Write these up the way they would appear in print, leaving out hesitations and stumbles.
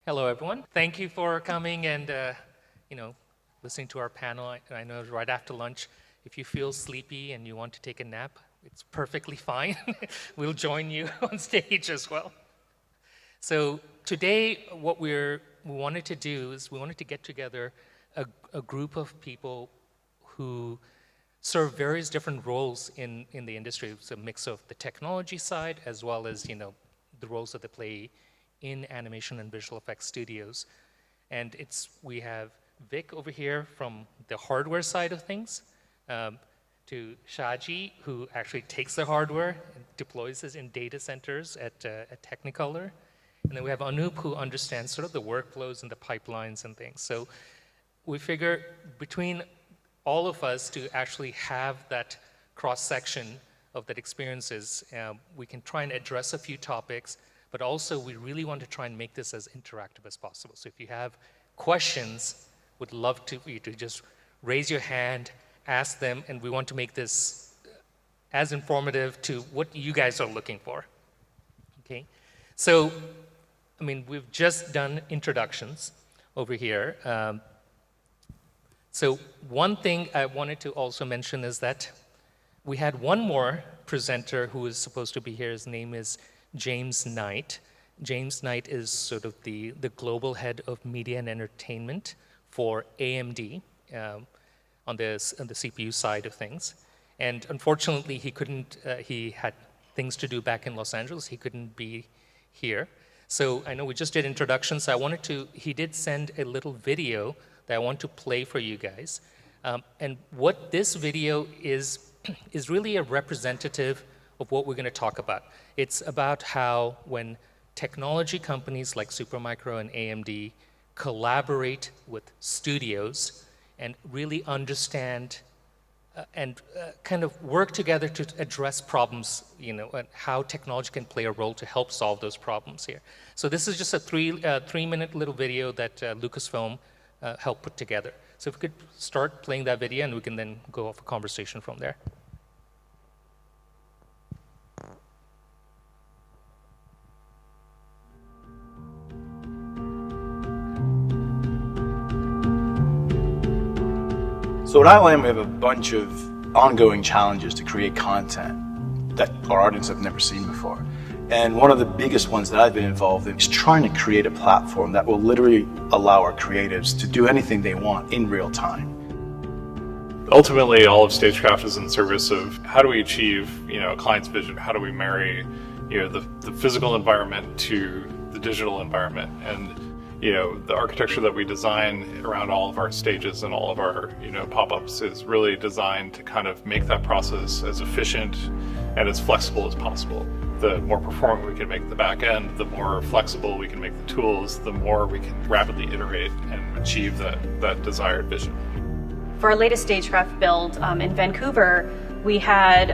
Hello, everyone. Thank you for coming and listening to our panel. I know right after lunch, if you feel sleepy and you want to take a nap, it's perfectly fine. We'll join you on stage as well. So today, what we wanted to do is we wanted to get together a group of people who serve various different roles in the industry. It's a mix of the technology side as well as the roles that they play in animation and visual effects studios. And we have Vik over here from the hardware side of things, to Shajy, who actually takes the hardware and deploys it in data centers at Technicolor. And then we have Anoop, who understands sort of the workflows and the pipelines and things. So we figure between all of us to actually have that cross-section of that experiences, we can try and address a few topics, but also we really want to try and make this as interactive as possible. So if you have questions, would love you to just raise your hand, ask them, and we want to make this as informative to what you guys are looking for. Okay, so we've just done introductions over here. So one thing I wanted to also mention is that we had one more presenter who is supposed to be here. His name is James Knight. James Knight is sort of the global head of media and entertainment for AMD on the CPU side of things. And unfortunately, he had things to do back in Los Angeles. He couldn't be here. So I know we just did introductions. He did send a little video that I want to play for you guys. And what this video is really a representative of what we're going to talk about. It's about how when technology companies like Supermicro and AMD collaborate with studios and really understand and kind of work together to address problems, and how technology can play a role to help solve those problems here. So this is just a three-minute little video that Lucasfilm helped put together. So if we could start playing that video, and we can then go off a conversation from there. So at ILM, we have a bunch of ongoing challenges to create content that our audience have never seen before. And one of the biggest ones that I've been involved in is trying to create a platform that will literally allow our creatives to do anything they want in real time. Ultimately, all of Stagecraft is in service of how do we achieve, a client's vision? How do we marry, the physical environment to the digital environment? And the architecture that we design around all of our stages and all of our, pop-ups is really designed to kind of make that process as efficient and as flexible as possible. The more performant we can make the back end, the more flexible we can make the tools, the more we can rapidly iterate and achieve that desired vision. For our latest Stagecraft build in Vancouver, we had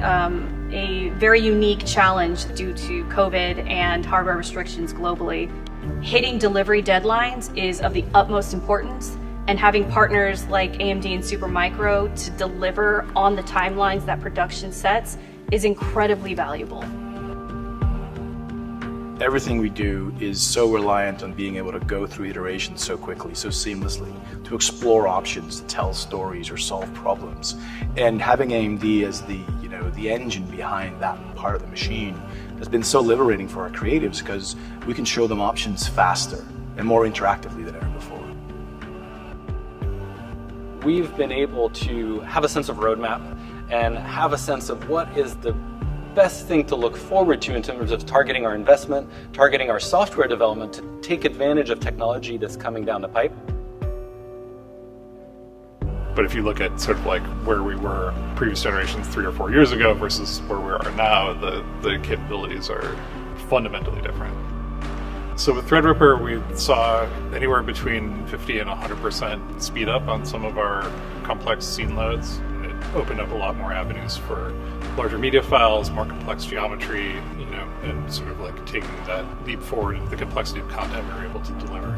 a very unique challenge due to COVID and hardware restrictions globally. Hitting delivery deadlines is of the utmost importance, and having partners like AMD and Supermicro to deliver on the timelines that production sets is incredibly valuable. Everything we do is so reliant on being able to go through iterations so quickly, so seamlessly, to explore options, to tell stories or solve problems. And having AMD as the engine behind that part of the machine has been so liberating for our creatives because we can show them options faster and more interactively than ever before. We've been able to have a sense of roadmap and have a sense of what is the best thing to look forward to in terms of targeting our investment, targeting our software development to take advantage of technology that's coming down the pipe. But if you look at sort of like where we were previous generations 3 or 4 years ago versus where we are now, the capabilities are fundamentally different. So with Threadripper, we saw anywhere between 50 and 100% speed up on some of our complex scene loads. It opened up a lot more avenues for larger media files, more complex geometry, and sort of like taking that leap forward into the complexity of content we were able to deliver.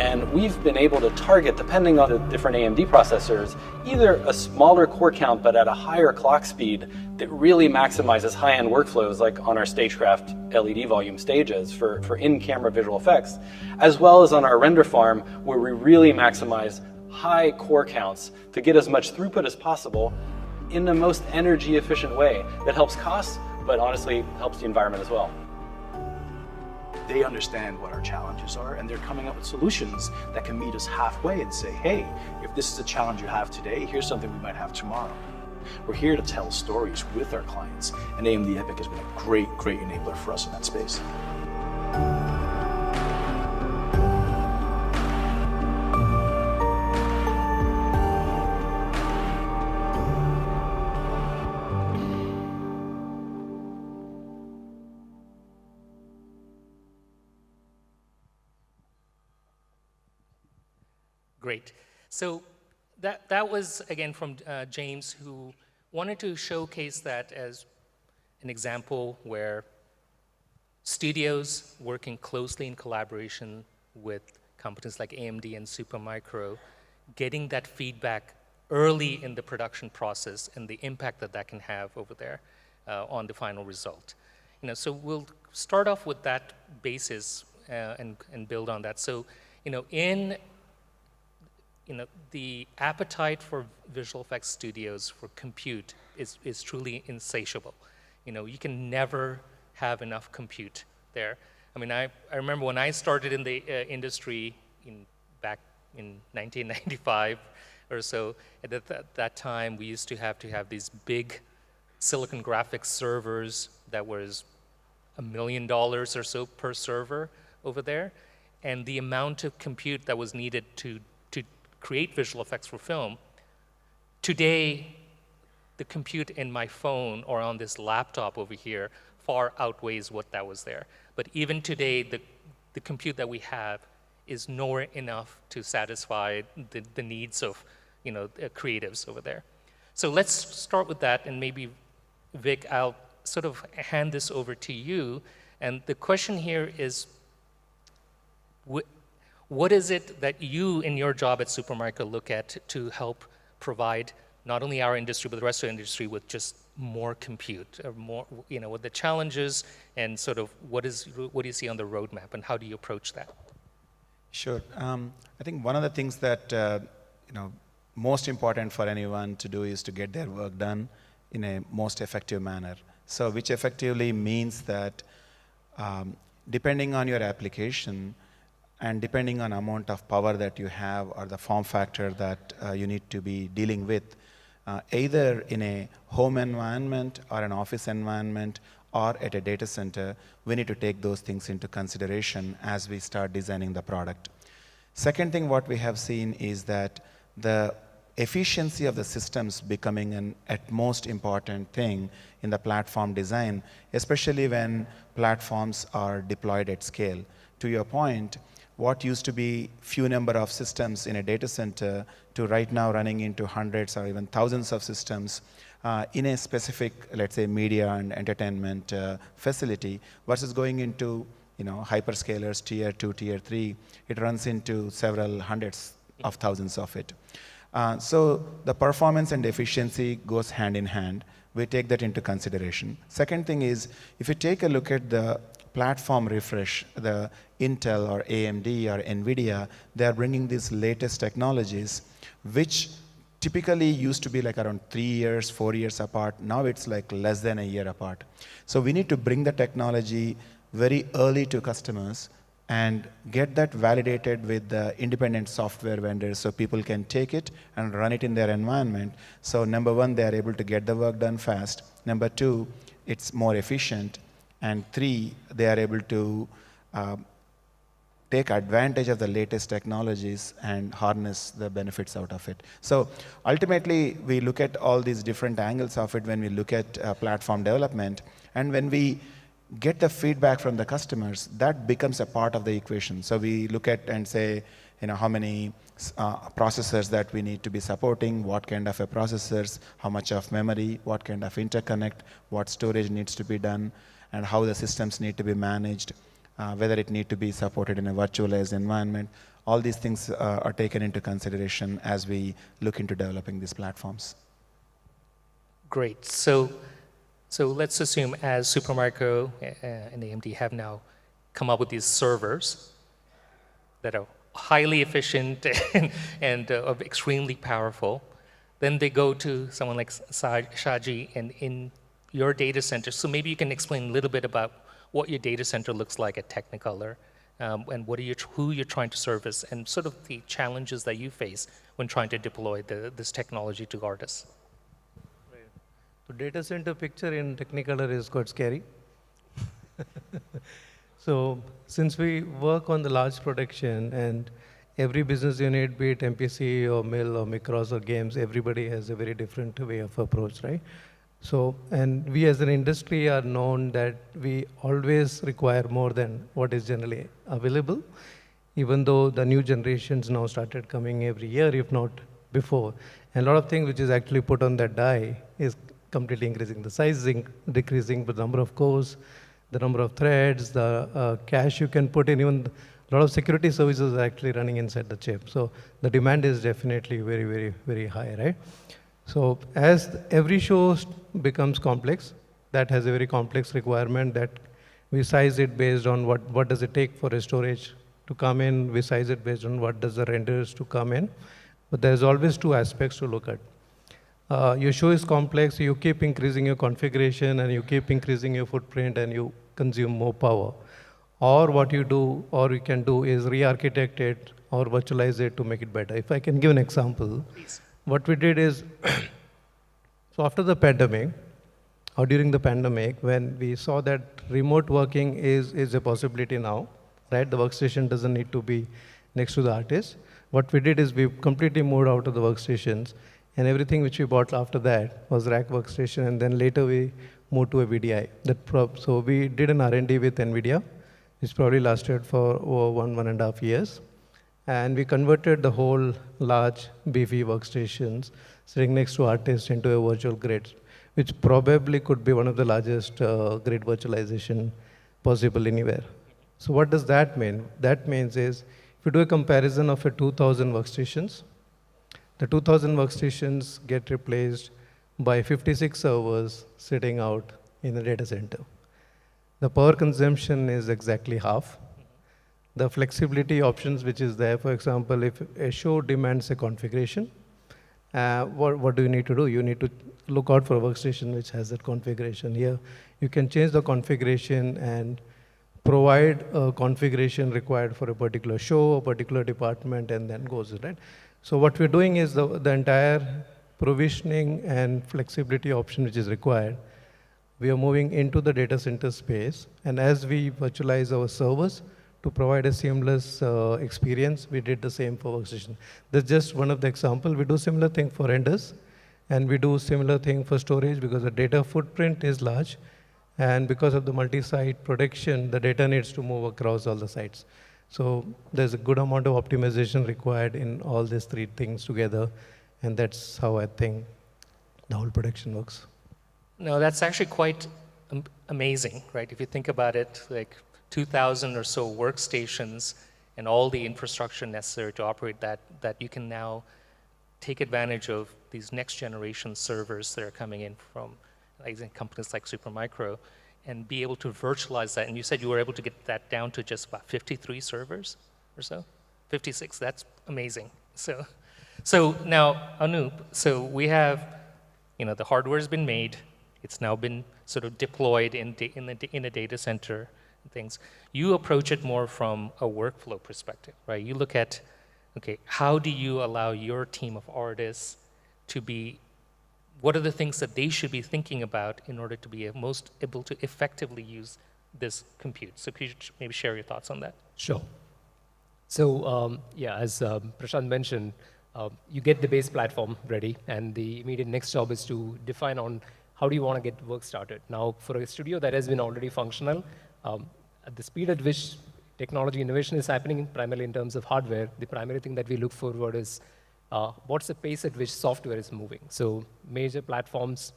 And we've been able to target, depending on the different AMD processors, either a smaller core count but at a higher clock speed that really maximizes high-end workflows like on our stagecraft LED volume stages for in-camera visual effects, as well as on our render farm where we really maximize high core counts to get as much throughput as possible in the most energy efficient way that helps costs, but honestly helps the environment as well. They understand what our challenges are, and they're coming up with solutions that can meet us halfway and say, hey, if this is a challenge you have today, here's something we might have tomorrow. We're here to tell stories with our clients, and AMD EPIC has been a great, great enabler for us in that space. Great. So that was, again, from James, who wanted to showcase that as an example where studios working closely in collaboration with companies like AMD and Supermicro, getting that feedback early in the production process and the impact that that can have over there on the final result. So we'll start off with that basis and build on that. So, the appetite for visual effects studios for compute is truly insatiable. You can never have enough compute there. I mean, I remember when I started in the industry back in 1995 or so, at that time we used to have these big silicon graphics servers that was $1 million or so per server over there, and the amount of compute that was needed to create visual effects for film. Today, the compute in my phone or on this laptop over here far outweighs what that was there. But even today, the compute that we have is nowhere enough to satisfy the needs of creatives over there. So let's start with that, and maybe Vik, I'll sort of hand this over to you. And the question here is, what is it that you, in your job at Supermicro, look at to help provide not only our industry, but the rest of the industry with just more compute, or more, with the challenges, and sort of what do you see on the roadmap, and how do you approach that? Sure. I think one of the things that most important for anyone to do is to get their work done in a most effective manner. So, which effectively means that depending on your application, and depending on amount of power that you have or the form factor that you need to be dealing with, either in a home environment or an office environment or at a data center, we need to take those things into consideration as we start designing the product. Second thing what we have seen is that the efficiency of the systems becoming an utmost important thing in the platform design, especially when platforms are deployed at scale. To your point, what used to be few number of systems in a data center to right now running into hundreds or even thousands of systems in a specific, let's say, media and entertainment facility versus going into hyperscalers, tier 2, tier 3, it runs into several hundreds of thousands of it. So the performance and efficiency goes hand in hand. We take that into consideration. Second thing is, if you take a look at the platform refresh, the Intel or AMD or NVIDIA, they are bringing these latest technologies, which typically used to be like around 3 years, 4 years apart. Now it's like less than a year apart. So we need to bring the technology very early to customers and get that validated with the independent software vendors so people can take it and run it in their environment. So number one, they are able to get the work done fast. Number two, it's more efficient. And three, they are able to take advantage of the latest technologies and harness the benefits out of it. So ultimately, we look at all these different angles of it when we look at platform development. And when we get the feedback from the customers, that becomes a part of the equation. So we look at and say, how many processors that we need to be supporting, what kind of a processors, how much of memory, what kind of interconnect, what storage needs to be done, and how the systems need to be managed. whether it need to be supported in a virtualized environment. All these things are taken into consideration as we look into developing these platforms. Great. So let's assume as Supermicro and AMD have now come up with these servers that are highly efficient and extremely powerful. Then they go to someone like Shajy and in your data center. So maybe you can explain a little bit about what your data center looks like at Technicolor, and who you're trying to service, and sort of the challenges that you face when trying to deploy this technology to artists. The data center picture in Technicolor is quite scary. So since we work on the large production and every business unit, be it MPC or Mill or Micros or games, everybody has a very different way of approach, right? So, and we as an industry are known that we always require more than what is generally available, even though the new generations now started coming every year, if not before. And a lot of things which is actually put on that die is completely increasing. The size is decreasing, but the number of cores, the number of threads, the cache you can put in, even a lot of security services are actually running inside the chip. So the demand is definitely very, very, very high, right? So as every show becomes complex, that has a very complex requirement that we size it based on what does it take for a storage to come in, we size it based on what does the renders to come in. But there's always two aspects to look at. Your show is complex, you keep increasing your configuration and you keep increasing your footprint and you consume more power. Or what you do, or you can do is re-architect it or virtualize it to make it better. If I can give an example. Please. What we did is, so after the pandemic, or during the pandemic, when we saw that remote working is a possibility now, right? The workstation doesn't need to be next to the artist. What we did is we completely moved out of the workstations, and everything which we bought after that was rack workstation, and then later we moved to a VDI. So we did an R&D with NVIDIA, which probably lasted for over 1.5 years. And we converted the whole large beefy workstations sitting next to artists into a virtual grid, which probably could be one of the largest grid virtualization possible anywhere. So what does that mean? That means is, if you do a comparison of a 2,000 workstations, the 2,000 workstations get replaced by 56 servers sitting out in the data center. The power consumption is exactly half. The flexibility options which is there, for example, if a show demands a configuration, what do you need to do? You need to look out for a workstation which has that configuration. Here, you can change the configuration and provide a configuration required for a particular show, a particular department, and then goes, right? So what we're doing is the entire provisioning and flexibility option which is required, we are moving into the data center space. And as we virtualize our servers, to provide a seamless experience, we did the same for workstation. That's just one of the examples. We do similar thing for renders, and we do similar thing for storage because the data footprint is large, and because of the multi-site production, the data needs to move across all the sites. So there's a good amount of optimization required in all these three things together, and that's how I think the whole production works. No, that's actually quite amazing, right? If you think about it, like 2,000 or so workstations and all the infrastructure necessary to operate that you can now take advantage of these next generation servers that are coming in from companies like Supermicro and be able to virtualize that. And you said you were able to get that down to just about 53 servers or so? 56, that's amazing. So now, Anoop, so we have, the hardware's been made, it's now been sort of deployed in a data center. Things. You approach it more from a workflow perspective, right? You look at, okay, how do you allow your team of artists to be, what are the things that they should be thinking about in order to be most able to effectively use this compute? So could you maybe share your thoughts on that? Sure. So yeah, as Prashant mentioned, you get the base platform ready, and the immediate next job is to define on how do you want to get work started. Now, for a studio that has been already functional, at the speed at which technology innovation is happening, primarily in terms of hardware, the primary thing that we look forward is what's the pace at which software is moving. So major platforms,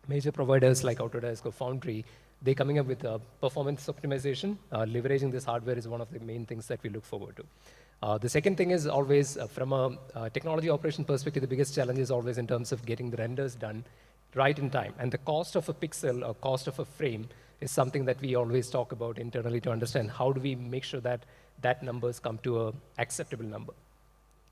major providers like Autodesk or Foundry, they're coming up with performance optimization. Leveraging this hardware is one of the main things that we look forward to. The second thing is always, from a technology operation perspective, the biggest challenge is always in terms of getting the renders done right in time. And the cost of a pixel or cost of a frame is something that we always talk about internally to understand how do we make sure that that numbers come to an acceptable number.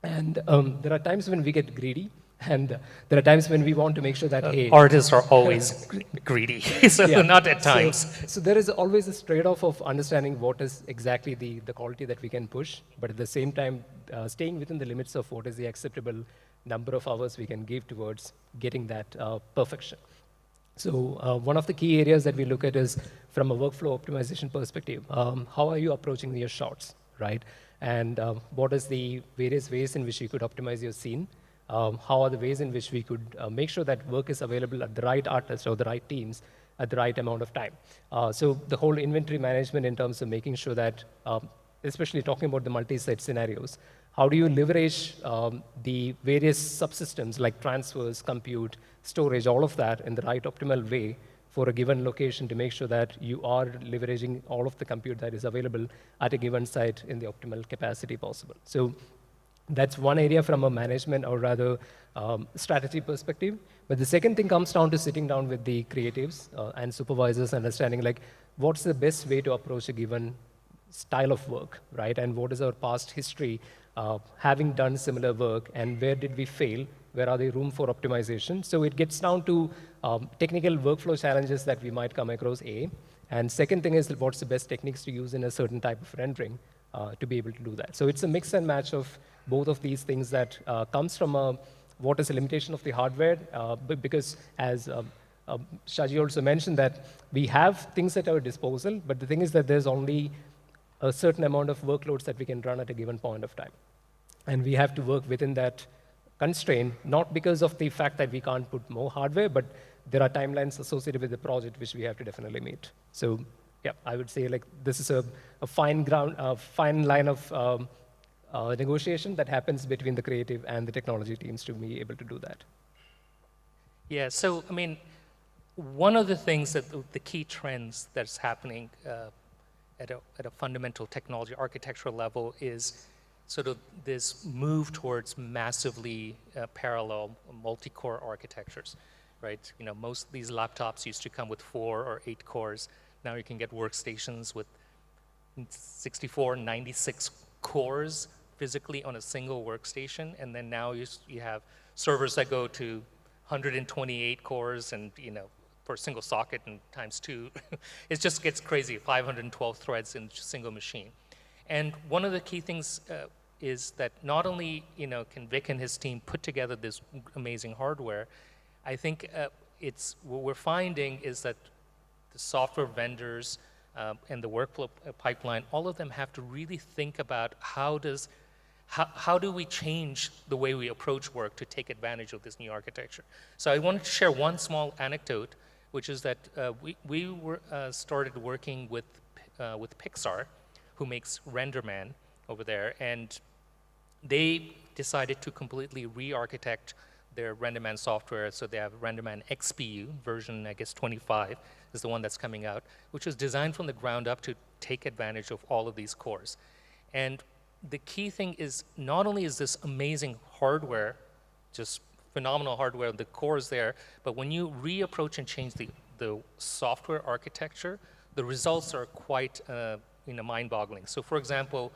And there are times when we get greedy, and there are times when we want to make sure that, hey, artists are always greedy, so yeah. not at times. So there is always this trade-off of understanding what is exactly the quality that we can push, but at the same time, staying within the limits of what is the acceptable number of hours we can give towards getting that perfection. So one of the key areas that we look at is from a workflow optimization perspective, how are you approaching your shots, right? And what is the various ways in which you could optimize your scene? How are the ways in which we could make sure that work is available at the right artists or the right teams at the right amount of time? So the whole inventory management in terms of making sure that, especially talking about the multi-site scenarios, how do you leverage the various subsystems like transfers, compute, storage, all of that in the right optimal way for a given location to make sure that you are leveraging all of the compute that is available at a given site in the optimal capacity possible. So that's one area from a management or rather strategy perspective. But the second thing comes down to sitting down with the creatives and supervisors, understanding like what's the best way to approach a given style of work, right? And what is our past history having done similar work, and where did we fail? Where are there room for optimization? So it gets down to technical workflow challenges that we might come across, A. And second thing is what's the best techniques to use in a certain type of rendering to be able to do that. So it's a mix and match of both of these things that comes from what is a limitation of the hardware, but because as Shajy also mentioned that we have things at our disposal, but the thing is that there's only a certain amount of workloads that we can run at a given point of time. And we have to work within that constraint, not because of the fact that we can't put more hardware, but there are timelines associated with the project which we have to definitely meet. So yeah, I would say like this is a fine line of negotiation that happens between the creative and the technology teams to be able to do that. Yeah, so I mean, one of the things that the key trends that's happening at a fundamental technology architectural level is sort of this move towards massively parallel multi-core architectures, right? You know, most of these laptops used to come with 4 or 8 cores. Now you can get workstations with 64, 96 cores physically on a single workstation, and then now you have servers that go to 128 cores, and you know, for a single socket and times 2, it just gets crazy. 512 threads in a single machine, and one of the key things is that not only can Vik and his team put together this amazing hardware, I think what we're finding is that the software vendors and the workflow pipeline, all of them have to really think about how do we change the way we approach work to take advantage of this new architecture. So I wanted to share one small anecdote, which is that we started working with Pixar, who makes RenderMan over there, and they decided to completely re-architect their RenderMan software. So they have RenderMan XPU version, I guess 25 is the one that's coming out, which was designed from the ground up to take advantage of all of these cores. And the key thing is not only is this amazing hardware, just phenomenal hardware, the cores there, but when you reapproach and change the software architecture, the results are quite mind-boggling. So for example,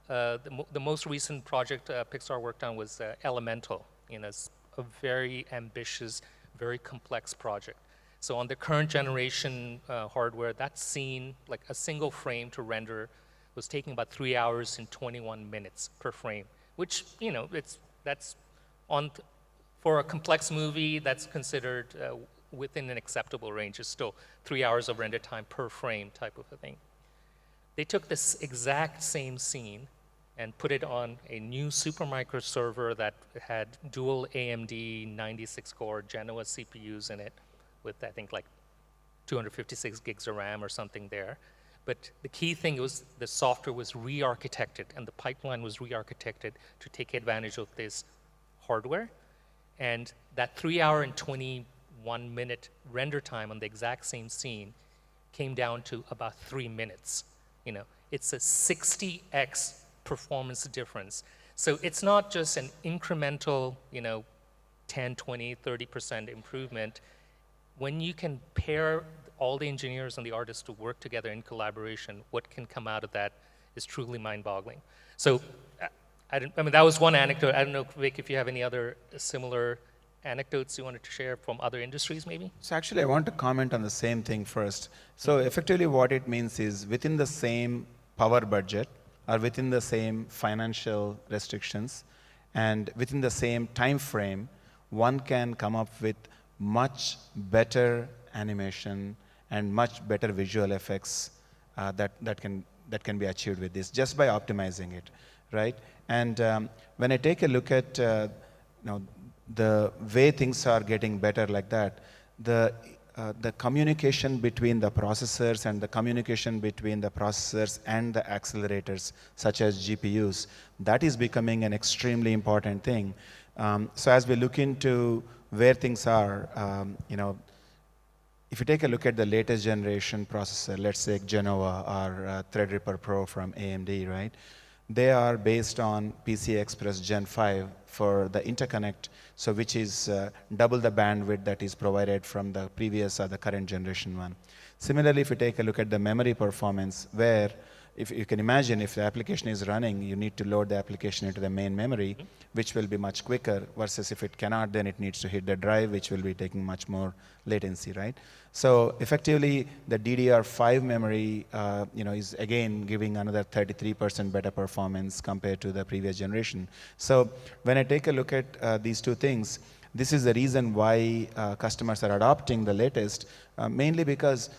the most recent project Pixar worked on was Elemental. It's a very ambitious, very complex project. So on the current generation hardware, that scene, like a single frame to render, was taking about 3 hours and 21 minutes per frame, which that's for a complex movie that's considered within an acceptable range. It's still 3 hours of render time per frame type of a thing. They took this exact same scene and put it on a new Supermicro server that had dual AMD 96-core Genoa CPUs in it with, I think, like 256 gigs of RAM or something there. But the key thing was the software was re-architected and the pipeline was re-architected to take advantage of this hardware. And that 3 hour and 21 minute render time on the exact same scene came down to about 3 minutes. It's a 60x performance difference. So it's not just an incremental, 10, 20, 30% improvement. When you can pair all the engineers and the artists to work together in collaboration, what can come out of that is truly mind-boggling. So, that was one anecdote. I don't know, Vik, if you have any other similar anecdotes you wanted to share from other industries, maybe? So actually, I want to comment on the same thing first. So effectively, what it means is within the same power budget, or within the same financial restrictions, and within the same time frame, one can come up with much better animation and much better visual effects that can be achieved with this just by optimizing it, right? And when I take a look at the way things are getting better like that, the communication between the processors and the communication between the processors and the accelerators, such as GPUs, that is becoming an extremely important thing. So as we look into where things are, if you take a look at the latest generation processor, let's say Genoa or Threadripper Pro from AMD, right? They are based on PCI Express Gen 5 for the interconnect, so which is double the bandwidth that is provided from the previous or the current generation one. Similarly, if you take a look at the memory performance, where if you can imagine if the application is running, you need to load the application into the main memory, which will be much quicker, versus if it cannot, then it needs to hit the drive, which will be taking much more latency, right? So effectively, the DDR5 memory, is again giving another 33% better performance compared to the previous generation. So when I take a look at these two things, this is the reason why customers are adopting the latest, mainly because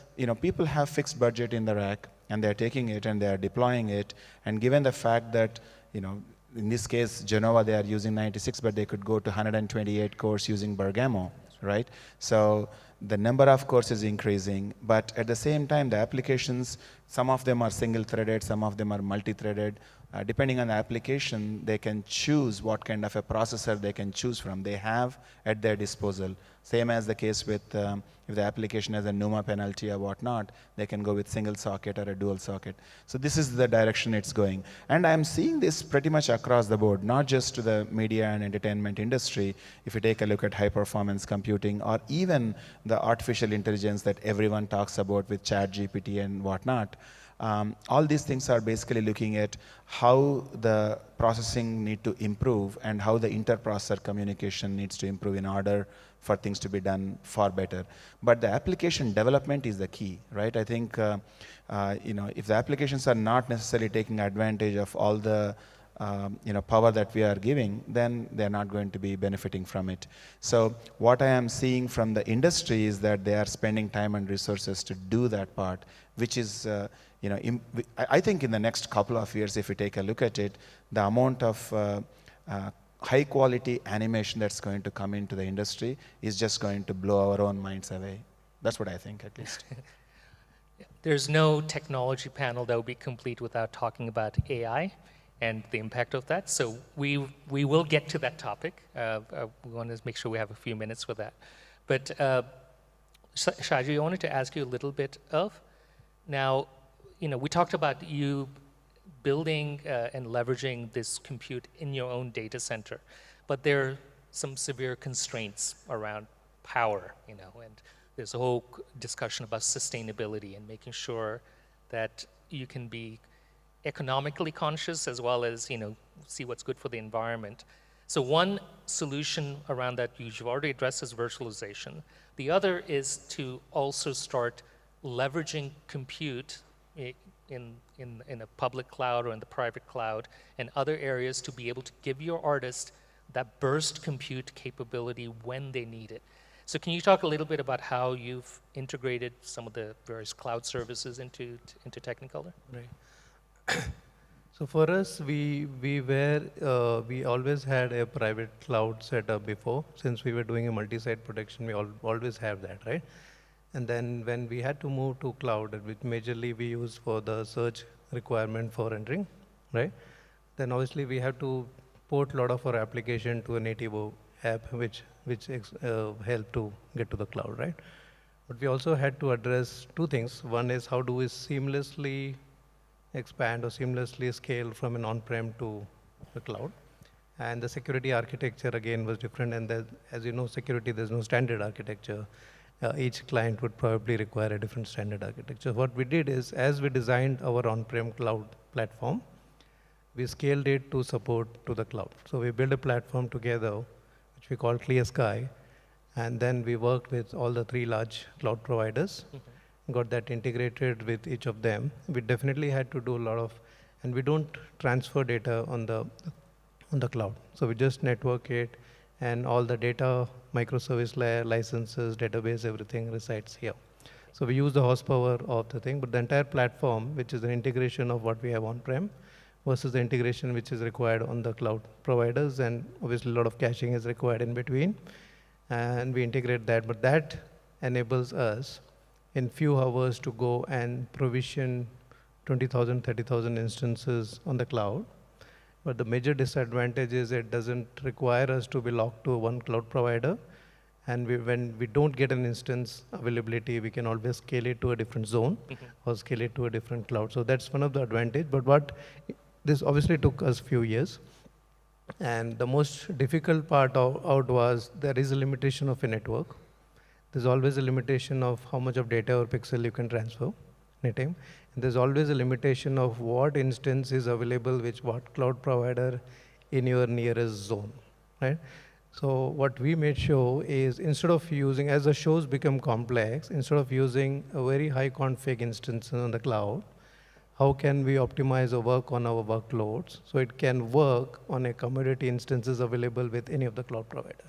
people have fixed budget in the rack, and they're taking it and they're deploying it. And given the fact that, in this case, Genoa, they are using 96, but they could go to 128 cores using Bergamo, right? So the number of cores is increasing, but at the same time, the applications, some of them are single-threaded, some of them are multi-threaded. Depending on the application, they can choose what kind of a processor they can choose from. They have at their disposal. Same as the case with if the application has a NUMA penalty or whatnot, they can go with single socket or a dual socket. So this is the direction it's going. And I'm seeing this pretty much across the board, not just to the media and entertainment industry. If you take a look at high performance computing, or even the artificial intelligence that everyone talks about with ChatGPT and whatnot, all these things are basically looking at how the processing need to improve and how the inter-processor communication needs to improve in order for things to be done far better. But the application development is the key, right? I think, if the applications are not necessarily taking advantage of all the power that we are giving, then they're not going to be benefiting from it. So what I am seeing from the industry is that they are spending time and resources to do that part, which is, I think in the next couple of years, if you take a look at it, the amount of high quality animation that's going to come into the industry is just going to blow our own minds away. That's what I think, at least. There's no technology panel that will be complete without talking about AI and the impact of that. So we will get to that topic. We want to make sure we have a few minutes for that. But Shajy, I wanted to ask you a little bit of, now, we talked about you building and leveraging this compute in your own data center, but there are some severe constraints around power, and there's a whole discussion about sustainability and making sure that you can be economically conscious as well as, see what's good for the environment. So one solution around that you've already addressed is virtualization. The other is to also start leveraging compute in a public cloud or in the private cloud and other areas to be able to give your artist that burst compute capability when they need it. So can you talk a little bit about how you've integrated some of the various cloud services into Technicolor? Right. So for us, we always had a private cloud setup before. Since we were doing a multi-site production, we always have that, right? And then when we had to move to cloud, which majorly we use for the search requirement for rendering, right? Then obviously we have to port a lot of our application to a native app, which help to get to the cloud, right? But we also had to address two things. One is how do we seamlessly expand or seamlessly scale from an on-prem to the cloud. And the security architecture again was different. And as you know, security, there's no standard architecture. Each client would probably require a different standard architecture. What we did is, as we designed our on-prem cloud platform, we scaled it to support to the cloud. So we built a platform together, which we call Clear Sky. And then we worked with all the 3 large cloud providers, got that integrated with each of them. We definitely had to do a lot of, and we don't transfer data on the cloud. So we just network it, and all the data, microservice layer, licenses, database, everything resides here. So we use the horsepower of the thing, but the entire platform, which is an integration of what we have on-prem versus the integration which is required on the cloud providers, and obviously a lot of caching is required in between, and we integrate that. But that enables us in few hours to go and provision 20,000, 30,000 instances on the cloud. But the major disadvantage is it doesn't require us to be locked to one cloud provider. And when we don't get an instance availability, we can always scale it to a different zone or scale it to a different cloud. So that's one of the advantage. But this obviously took us few years. And the most difficult part out was there is a limitation of a network. There's always a limitation of how much of data or pixel you can transfer in a time. And there's always a limitation of what instance is available with what cloud provider in your nearest zone, right? So what we made sure is, instead of using, as the shows become complex, instead of using a very high config instance on the cloud, how can we optimize or work on our workloads so it can work on a commodity instances available with any of the cloud provider?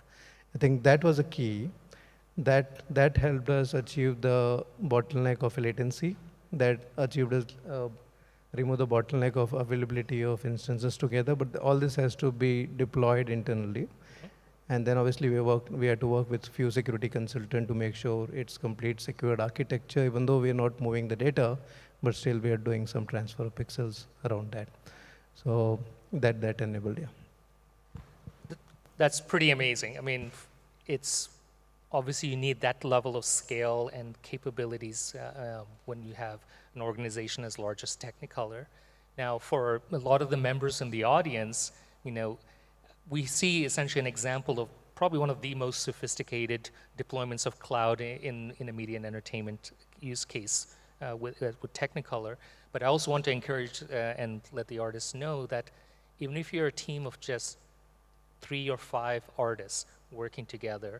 I think that was a key. That helped us achieve the bottleneck of latency, that achieved us remove the bottleneck of availability of instances together, but all this has to be deployed internally. And then obviously we had to work with few security consultants to make sure it's complete secured architecture, even though we're not moving the data, but still we are doing some transfer of pixels around that. So that enabled, yeah. That's pretty amazing. I mean, it's obviously you need that level of scale and capabilities when you have an organization as large as Technicolor. Now, for a lot of the members in the audience, you know, we see essentially an example of probably one of the most sophisticated deployments of cloud in a media and entertainment use case with Technicolor. But I also want to encourage and let the artists know that even if you're a team of just 3 or 5 artists working together,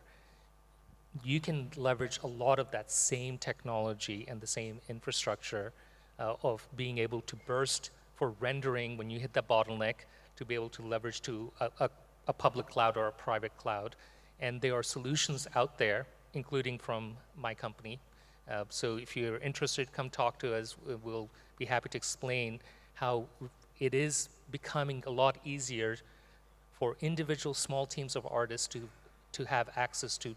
you can leverage a lot of that same technology and the same infrastructure of being able to burst for rendering when you hit that bottleneck, to be able to leverage to a public cloud or a private cloud. And there are solutions out there, including from my company. So if you're interested, come talk to us. We'll be happy to explain how it is becoming a lot easier for individual small teams of artists to have access to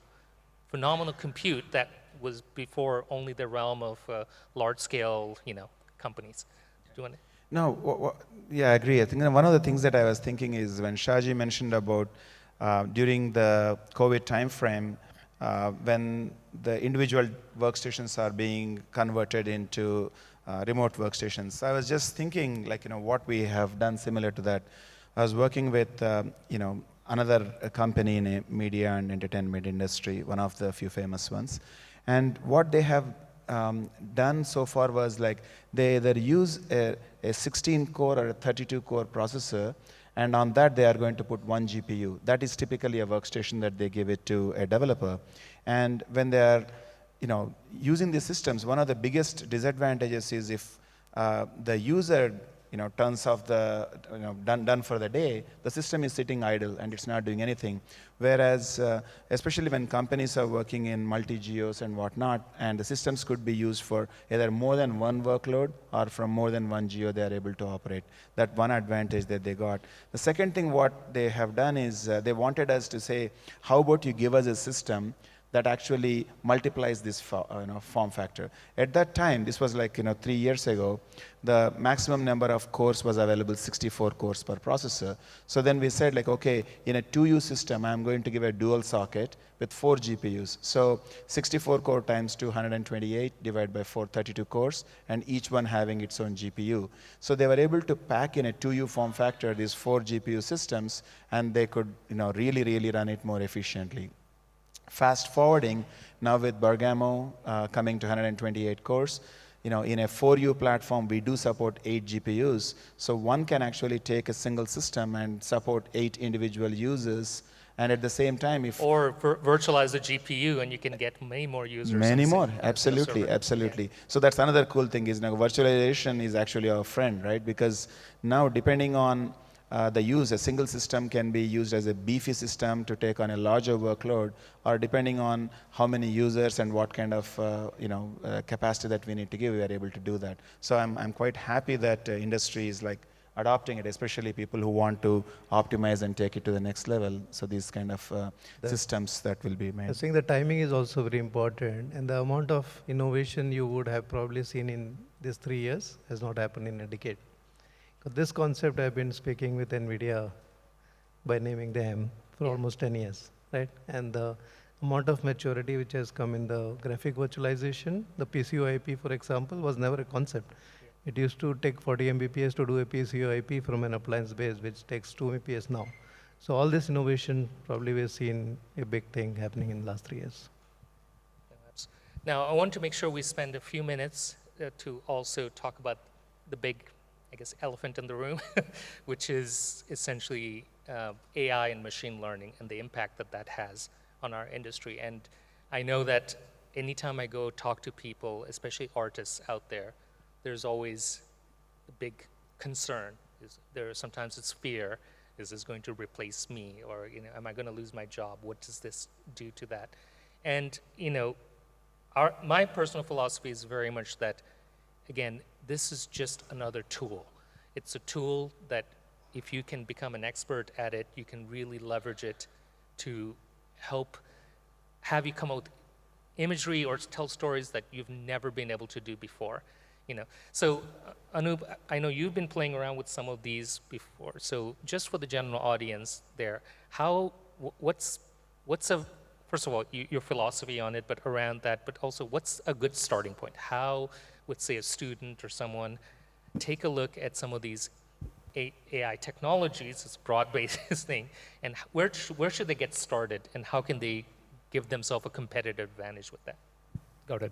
phenomenal compute that was before only the realm of large-scale, companies. Do you want to? No, yeah, I agree. I think one of the things that I was thinking is when Shajy mentioned about during the COVID timeframe, when the individual workstations are being converted into remote workstations. I was just thinking, what we have done similar to that. I was working with, another company in a media and entertainment industry, one of the few famous ones. And what they have done so far was they either use a 16-core or a 32-core processor, and on that they are going to put 1 GPU. That is typically a workstation that they give it to a developer. And when they are using these systems, one of the biggest disadvantages is if the user turns off the, done for the day, the system is sitting idle and it's not doing anything. Whereas, especially when companies are working in multi-geos and whatnot, and the systems could be used for either more than one workload or from more than one geo they are able to operate. That one advantage that they got. The second thing what they have done is they wanted us to say, how about you give us a system that actually multiplies this form factor. At that time, this was like 3 years ago, the maximum number of cores was available 64 cores per processor. So then we said like, okay, in a 2U system, I'm going to give a dual socket with 4 GPUs. So 64 core times 228 divided by 432 cores, and each one having its own GPU. So they were able to pack in a 2U form factor these 4 GPU systems, and they could really, really run it more efficiently. Fast forwarding, now with Bergamo coming to 128 cores, in a 4U platform, we do support 8 GPUs. So one can actually take a single system and support 8 individual users. And at the same time, if or virtualize the GPU, and you can get many more users. Many more, absolutely, absolutely. Yeah. So that's another cool thing is now virtualization is actually our friend, right? Because now depending on the use, a single system can be used as a beefy system to take on a larger workload, or depending on how many users and what kind of capacity that we need to give, we are able to do that. So I'm quite happy that industry is like adopting it, especially people who want to optimize and take it to the next level. So these kind of systems that will be made. I think the timing is also very important, and the amount of innovation you would have probably seen in these 3 years has not happened in a decade. This concept I've been speaking with NVIDIA by naming them for almost 10 years, right? And the amount of maturity which has come in the graphic virtualization, the PCOIP, for example, was never a concept. It used to take 40 Mbps to do a PCOIP from an appliance base, which takes 2 Mbps now. So all this innovation, probably we've seen a big thing happening in the last 3 years. Now, I want to make sure we spend a few minutes to also talk about the big, I guess, elephant in the room, which is essentially AI and machine learning and the impact that that has on our industry. And I know that anytime I go talk to people, especially artists out there, there's always a big concern. Sometimes it's fear. Is this going to replace me? Or am I going to lose my job? What does this do to that? And my personal philosophy is very much that, again, this is just another tool. It's a tool that if you can become an expert at it, you can really leverage it to help have you come out with imagery or tell stories that you've never been able to do before. So Anoop, I know you've been playing around with some of these before. So just for the general audience there, what's first of all, your philosophy on it, but around that, but also what's a good starting point? How would, say, a student or someone take a look at some of these AI technologies, this broad-based thing, and where should they get started, and how can they give themselves a competitive advantage with that? Got it.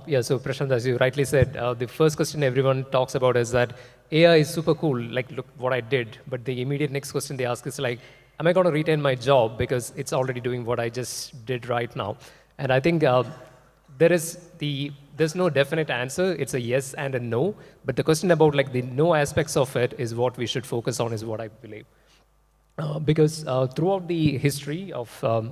Yeah, so Prashant, as you rightly said, the first question everyone talks about is that AI is super cool, like, look what I did. But the immediate next question they ask is like, am I going to retain my job because it's already doing what I just did right now? And I think there's no definite answer. It's a yes and a no. But the question about like the no aspects of it is what we should focus on, is what I believe. Because throughout the history of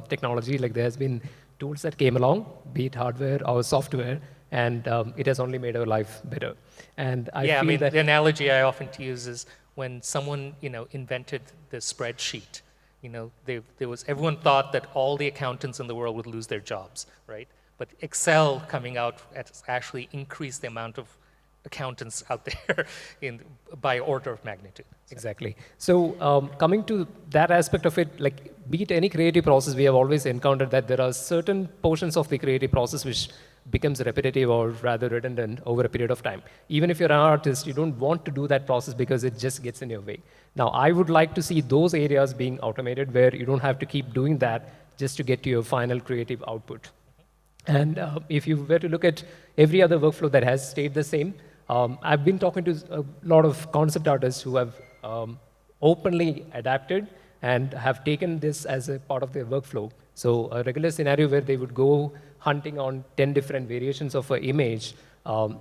technology, like there has been tools that came along, be it hardware or software, and it has only made our life better. And I feel that the analogy I often use is when someone invented the spreadsheet. Everyone thought that all the accountants in the world would lose their jobs, right? But Excel coming out has actually increased the amount of accountants out there by order of magnitude. Exactly. So coming to that aspect of it, like be it any creative process, we have always encountered that there are certain portions of the creative process which becomes repetitive or rather redundant over a period of time. Even if you're an artist, you don't want to do that process because it just gets in your way. Now, I would like to see those areas being automated where you don't have to keep doing that just to get to your final creative output. And if you were to look at every other workflow that has stayed the same, I've been talking to a lot of concept artists who have openly adapted and have taken this as a part of their workflow. So a regular scenario where they would go hunting on 10 different variations of an image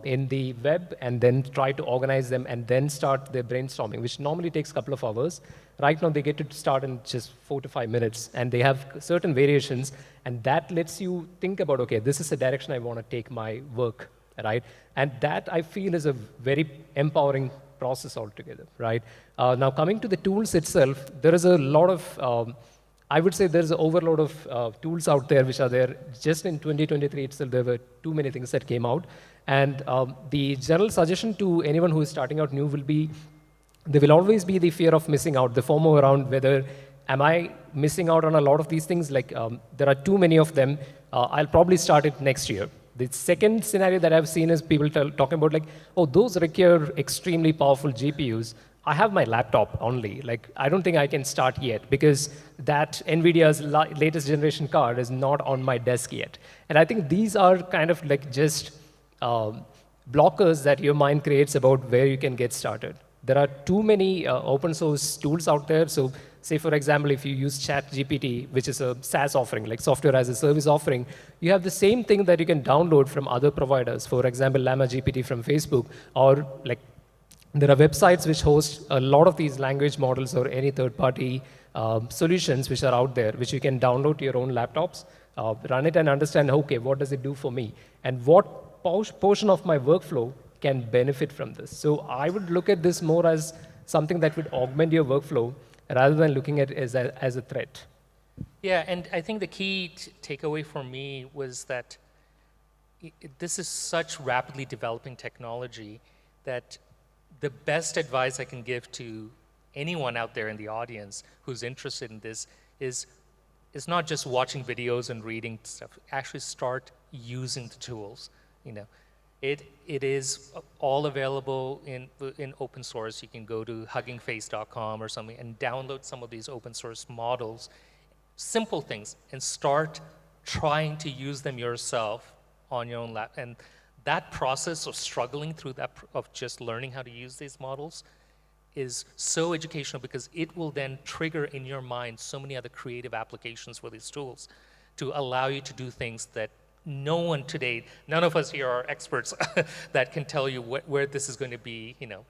in the web and then try to organize them and then start their brainstorming, which normally takes a couple of hours. Right now, they get to start in just 4 to 5 minutes, and they have certain variations, and that lets you think about, okay, this is the direction I want to take my work, right? And that, I feel, is a very empowering process altogether, right? Now, coming to the tools itself, there is a lot of I would say there's an overload of tools out there which are there. Just in 2023 itself, there were too many things that came out. And the general suggestion to anyone who is starting out new will be, there will always be the fear of missing out, the FOMO around whether, am I missing out on a lot of these things? Like, there are too many of them. I'll probably start it next year. The second scenario that I've seen is people talking about like, oh, those require extremely powerful GPUs. I have my laptop only. Like, I don't think I can start yet because that NVIDIA's latest generation card is not on my desk yet. And I think these are kind of like just blockers that your mind creates about where you can get started. There are too many open source tools out there. So say, for example, if you use ChatGPT, which is a SaaS offering, like software as a service offering, you have the same thing that you can download from other providers. For example, Llama GPT from Facebook, or like there are websites which host a lot of these language models or any third-party solutions which are out there, which you can download to your own laptops, run it and understand, okay, what does it do for me? And what portion of my workflow can benefit from this? So I would look at this more as something that would augment your workflow rather than looking at it as a threat. Yeah, and I think the key takeaway for me was that this is such rapidly developing technology that the best advice I can give to anyone out there in the audience who's interested in this is not just watching videos and reading stuff. Actually start using the tools. You know, it is all available in open source. You can go to huggingface.com or something and download some of these open source models, simple things, and start trying to use them yourself on your own lab. And that process of struggling through that, of just learning how to use these models, is so educational because it will then trigger in your mind so many other creative applications for these tools to allow you to do things that no one today, none of us here are experts that can tell you where this is going to be, you know,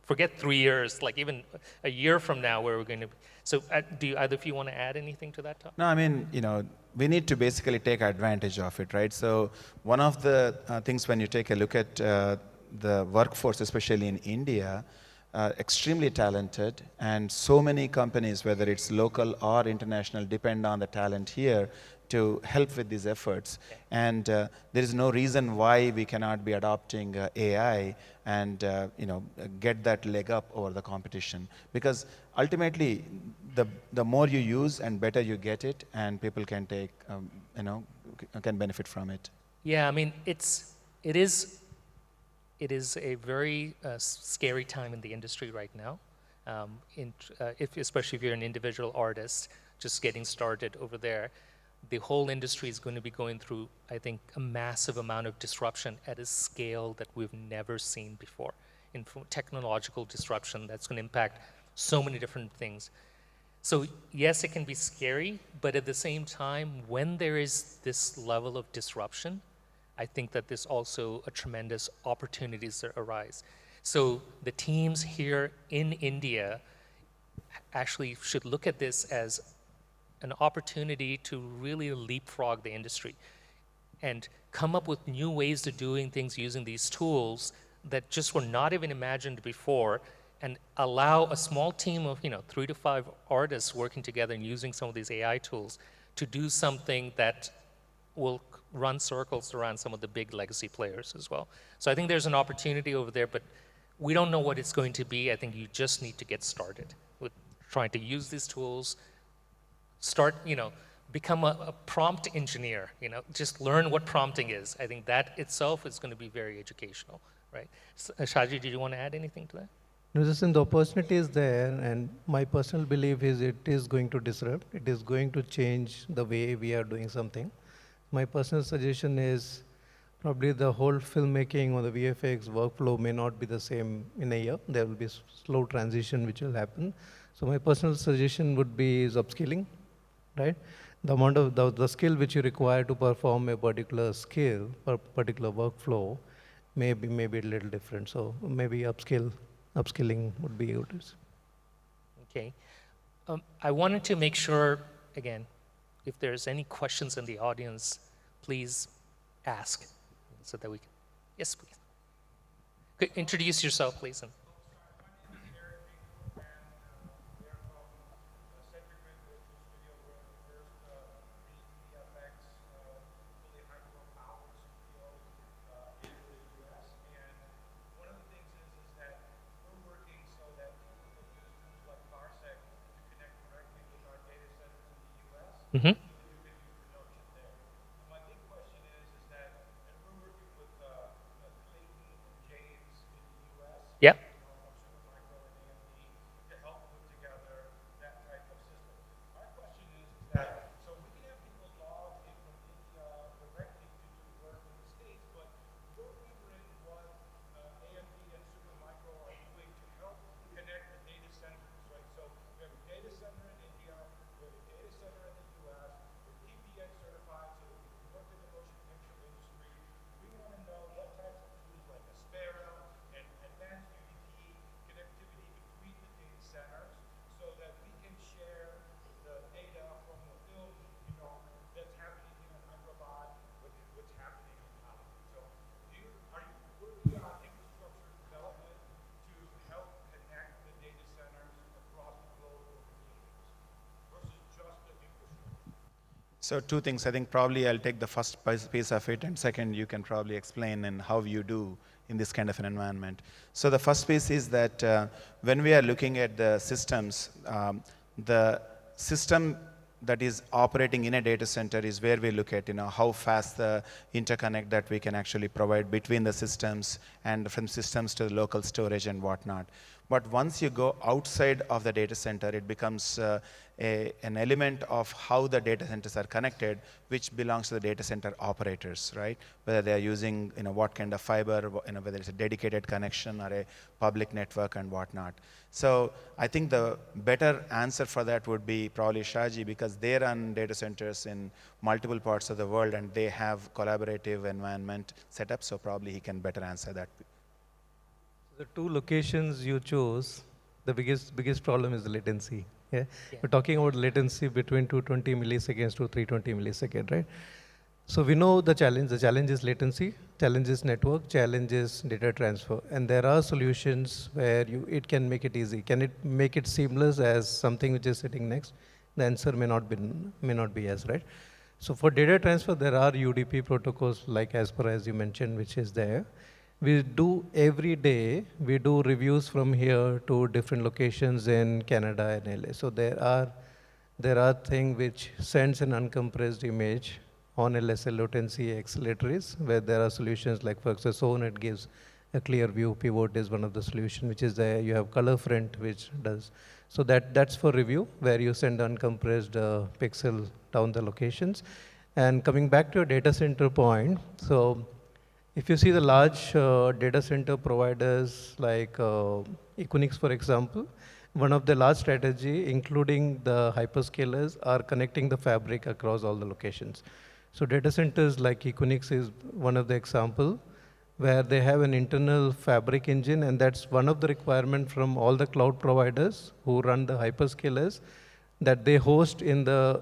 forget 3 years, like even a year from now where we're going to be. So do either of you want to add anything to that topic? No, I mean, we need to basically take advantage of it, right? So one of the things when you take a look at the workforce, especially in India, extremely talented, and so many companies, whether it's local or international, depend on the talent here to help with these efforts. And there is no reason why we cannot be adopting AI and get that leg up over the competition. Because ultimately, the more you use and better you get it, and people can take, can benefit from it. Yeah, I mean, it is a very scary time in the industry right now, especially if you're an individual artist just getting started over there. The whole industry is going to be going through, I think, a massive amount of disruption at a scale that we've never seen before, in technological disruption that's going to impact so many different things. So yes, it can be scary, but at the same time, when there is this level of disruption, I think that there's also a tremendous opportunities that arise. So the teams here in India actually should look at this as an opportunity to really leapfrog the industry and come up with new ways of doing things using these tools that just were not even imagined before, and allow a small team of 3 to 5 artists working together and using some of these AI tools to do something that will run circles around some of the big legacy players as well. So I think there's an opportunity over there, but we don't know what it's going to be. I think you just need to get started with trying to use these tools. Start, become a prompt engineer, just learn what prompting is. I think that itself is going to be very educational, right? So, Shajy, did you want to add anything to that? No, listen, the opportunity is there, and my personal belief is it is going to disrupt. It is going to change the way we are doing something. My personal suggestion is probably the whole filmmaking or the VFX workflow may not be the same in a year. There will be slow transition which will happen. So my personal suggestion would be is upskilling, right? The amount of the skill which you require to perform a particular skill or particular workflow may be a little different. So maybe upskilling would be good. Okay. I wanted to make sure, again, if there's any questions in the audience, please ask so that we can. Yes, please. Could introduce yourself, please. Mm-hmm. Yep. So two things. I think probably I'll take the first piece of it, and second, you can probably explain and how you do in this kind of an environment. So the first piece is that when we are looking at the systems, the system that is operating in a data center is where we look at how fast the interconnect that we can actually provide between the systems and from systems to the local storage and whatnot. But once you go outside of the data center, it becomes an element of how the data centers are connected, which belongs to the data center operators, right? Whether they are using what kind of fiber, whether it's a dedicated connection or a public network and whatnot. So I think the better answer for that would be probably Shajy, because they run data centers in multiple parts of the world and they have collaborative environment set up, so probably he can better answer that. The two locations you chose, the biggest problem is the latency. Yeah? We're talking about latency between 220 milliseconds to 320 milliseconds, right? So we know the challenge. The challenge is latency, challenge is network, challenge is data transfer. And there are solutions where it can make it easy. Can it make it seamless as something which is sitting next? The answer may not be yes, right? So for data transfer, there are UDP protocols like as you mentioned, which is there. We do every day, we do reviews from here to different locations in Canada and LA. So there are things which sends an uncompressed image on LSL latency accelerators, where there are solutions like for example, it gives a clear view. Pivot is one of the solutions which is there. You have color print which does. So that's for review, where you send uncompressed pixel down the locations. And coming back to a data center point, so if you see the large data center providers like Equinix, for example, one of the large strategy, including the hyperscalers, are connecting the fabric across all the locations. So data centers like Equinix is one of the example where they have an internal fabric engine, and that's one of the requirements from all the cloud providers who run the hyperscalers, that they host in the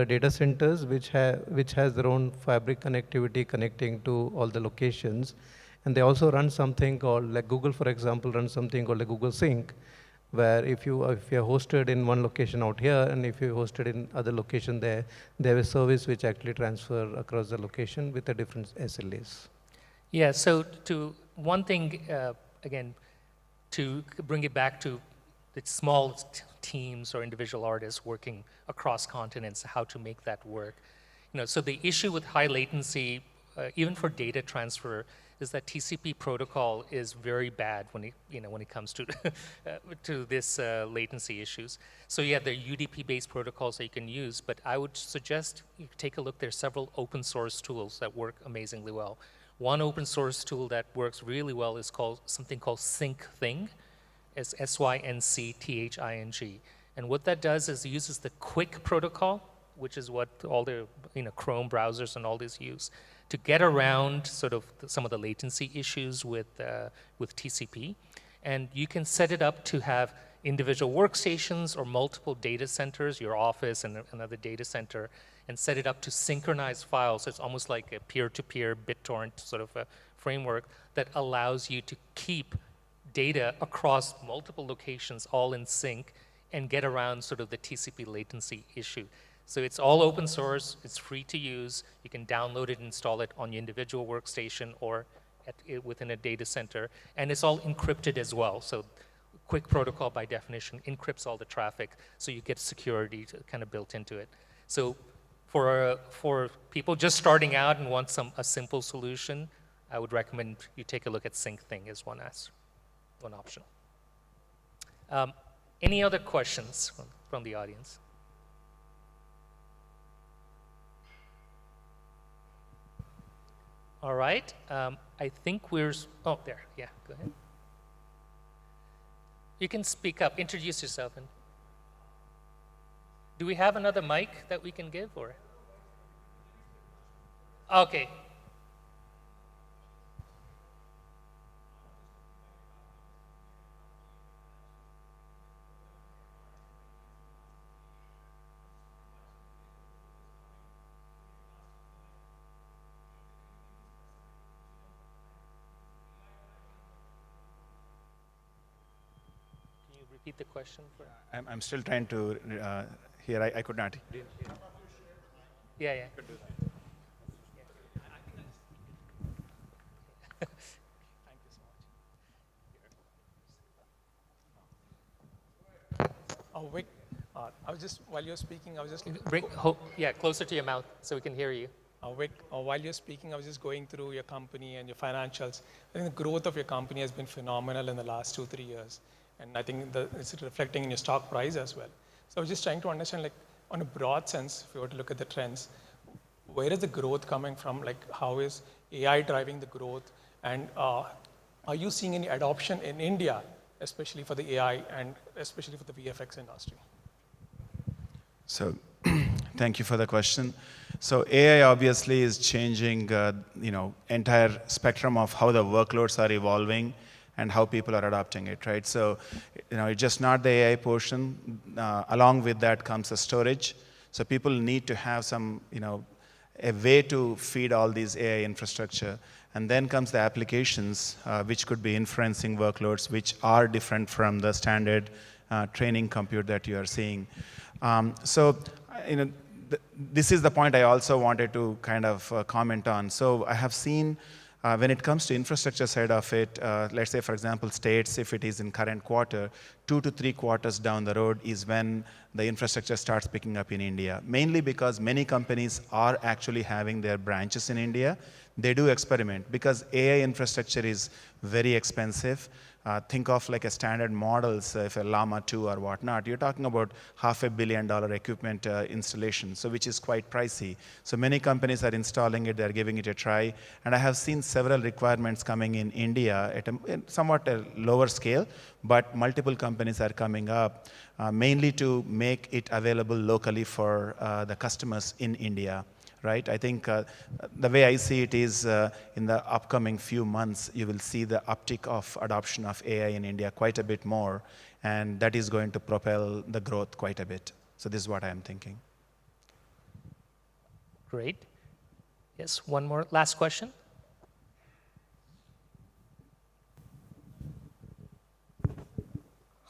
data centers, which has their own fabric connectivity connecting to all the locations. And they also run something called, like Google, for example, runs something called a Google Sync, where if you're hosted in one location out here, and if you're hosted in other location there, they have a service which actually transfer across the location with a different SLAs. Yeah, so one thing, again, to bring it back to the small teams or individual artists working across continents, how to make that work. So the issue with high latency, even for data transfer, is that TCP protocol is very bad when it comes to to this latency issues. So yeah, there are UDP-based protocols that you can use, but I would suggest you take a look. There's several open source tools that work amazingly well. One open source tool that works really well is something called SyncThing. It's SYNCTHING. And what that does is it uses the QUIC protocol, which is what all the Chrome browsers and all these use, to get around sort of some of the latency issues with TCP. And you can set it up to have individual workstations or multiple data centers, your office and another data center, and set it up to synchronize files. So it's almost like a peer-to-peer BitTorrent sort of a framework that allows you to keep data across multiple locations all in sync and get around sort of the TCP latency issue. So it's all open source, it's free to use, you can download it, install it on your individual workstation or within a data center, and it's all encrypted as well. So QUIC protocol by definition encrypts all the traffic, so you get security kind of built into it. So for people just starting out and want a simple solution, I would recommend you take a look at SyncThing as one option. Any other questions from the audience? All right. I think oh, there. Yeah, go ahead. You can speak up, introduce yourself. And do we have another mic that we can give, or? Okay. Repeat the question. I'm still trying to hear. I could not. Yeah, yeah. Could do that. Thank you so much. Vik, I was just, while you're speaking, I was just... Yeah, closer to your mouth so we can hear you. Vik, while you're speaking, I was just going through your company and your financials. I think the growth of your company has been phenomenal in the last 2-3 years. And I think it's reflecting in your stock price as well. So I was just trying to understand, like, on a broad sense, if you were to look at the trends, where is the growth coming from? Like, how is AI driving the growth? And are you seeing any adoption in India, especially for the AI and especially for the VFX industry? So, thank you for the question. So AI obviously is changing, entire spectrum of how the workloads are evolving and how people are adopting it, right? So, it's just not the AI portion. Along with that comes the storage. So people need to have some, a way to feed all these AI infrastructure. And then comes the applications, which could be inferencing workloads, which are different from the standard training compute that you are seeing. This is the point I also wanted to kind of comment on. So I have seen, when it comes to infrastructure side of it, let's say, for example, states, if it is in current quarter, 2 to 3 quarters down the road is when the infrastructure starts picking up in India. Mainly because many companies are actually having their branches in India. They do experiment because AI infrastructure is very expensive. Think of like a standard models, if a Llama 2 or whatnot, you're talking about $500 million equipment installation, so which is quite pricey. So many companies are installing it, they're giving it a try. And I have seen several requirements coming in India at somewhat a lower scale, but multiple companies are coming up, mainly to make it available locally for the customers in India. Right? I think the way I see it is in the upcoming few months, you will see the uptick of adoption of AI in India quite a bit more, and that is going to propel the growth quite a bit. So this is what I am thinking. Great. Yes, one more, last question.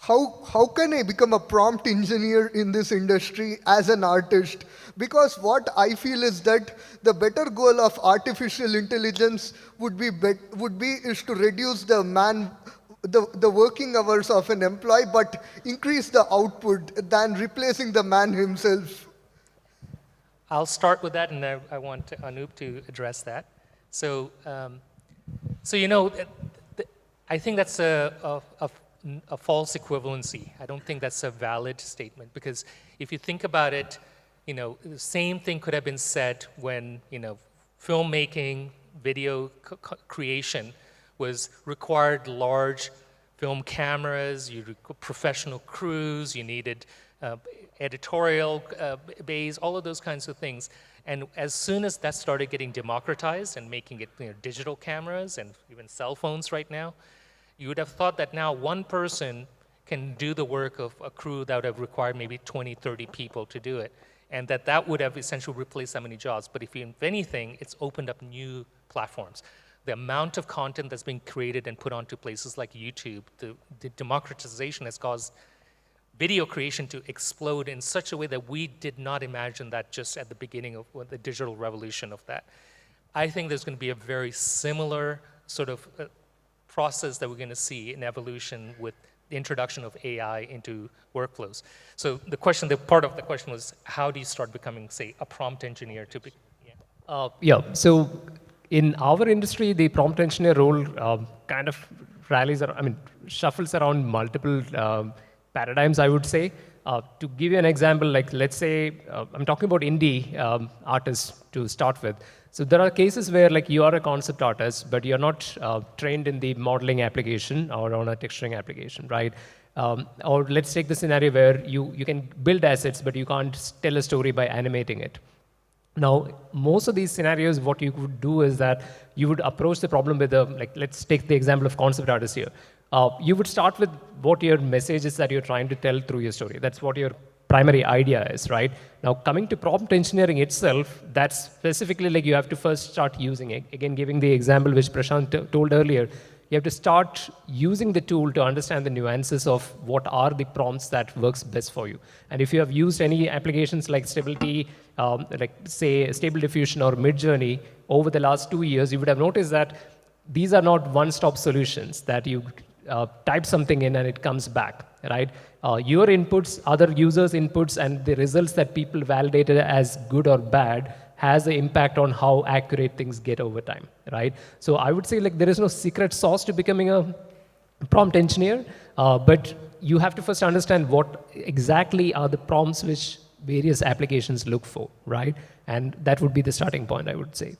How can I become a prompt engineer in this industry as an artist? Because what I feel is that the better goal of artificial intelligence would be is to reduce the working hours of an employee, but increase the output than replacing the man himself. I'll start with that, and I want Anoop to address that. So, I think that's a false equivalency. I don't think that's a valid statement, because if you think about it, the same thing could have been said when, filmmaking, video creation required large film cameras, professional crews, you needed editorial bays, all of those kinds of things. And as soon as that started getting democratized and making it digital cameras and even cell phones right now, you would have thought that now one person can do the work of a crew that would have required maybe 20, 30 people to do it, and that would have essentially replaced so many jobs. But if anything, it's opened up new platforms. The amount of content that's being created and put onto places like YouTube, the democratization has caused video creation to explode in such a way that we did not imagine that just at the beginning of the digital revolution of that. I think there's going to be a very similar sort of process that we're going to see in evolution with the introduction of AI into workflows. So the question, the part of the question was, how do you start becoming, say, a prompt engineer to be? Yeah, so in our industry, the prompt engineer role kind of shuffles around multiple paradigms, I would say. To give you an example, like let's say, I'm talking about indie artists to start with. So there are cases where like you are a concept artist, but you're not trained in the modeling application or on a texturing application, right? Or let's take the scenario where you can build assets, but you can't tell a story by animating it. Now, most of these scenarios, what you would do is that you would approach the problem with let's take the example of concept artists here. You would start with what your message is that you're trying to tell through your story. That's what your primary idea is, right? Now, coming to prompt engineering itself, that's specifically like you have to first start using it. Again, giving the example which Prashant told earlier, you have to start using the tool to understand the nuances of what are the prompts that works best for you. And if you have used any applications like Stability, like say Stable Diffusion or Midjourney over the last 2 years, you would have noticed that these are not one-stop solutions that you type something in and it comes back, right? Your inputs, other users' inputs, and the results that people validated as good or bad has an impact on how accurate things get over time, right? So I would say like there is no secret sauce to becoming a prompt engineer, but you have to first understand what exactly are the prompts which various applications look for, right? And that would be the starting point, I would say.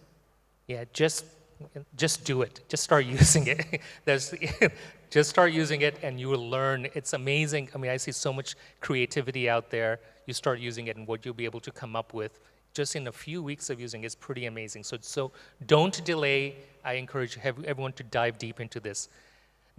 Yeah, just do it. Just start using it. Just start using it and you will learn. It's amazing. I mean, I see so much creativity out there. You start using it and what you'll be able to come up with just in a few weeks of using it is pretty amazing. So don't delay. I encourage everyone to dive deep into this.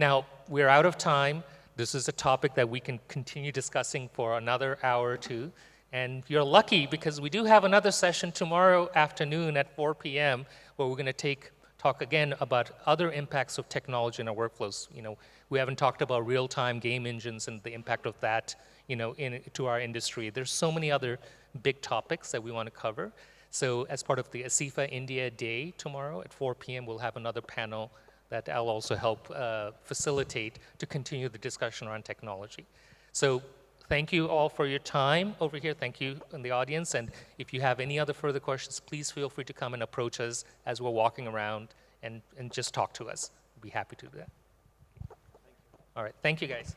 Now, we're out of time. This is a topic that we can continue discussing for another hour or two. And you're lucky because we do have another session tomorrow afternoon at 4 p.m. where we're going to talk again about other impacts of technology in our workflows. You know, we haven't talked about real-time game engines and the impact of that, you know, to our industry. There's so many other big topics that we want to cover. So as part of the ASIFA India Day tomorrow at 4 p.m., we'll have another panel that I'll also help facilitate to continue the discussion around technology. So thank you all for your time over here. Thank you in the audience. And if you have any other further questions, please feel free to come and approach us as we're walking around and just talk to us. We'll be happy to do that. All right. Thank you, guys.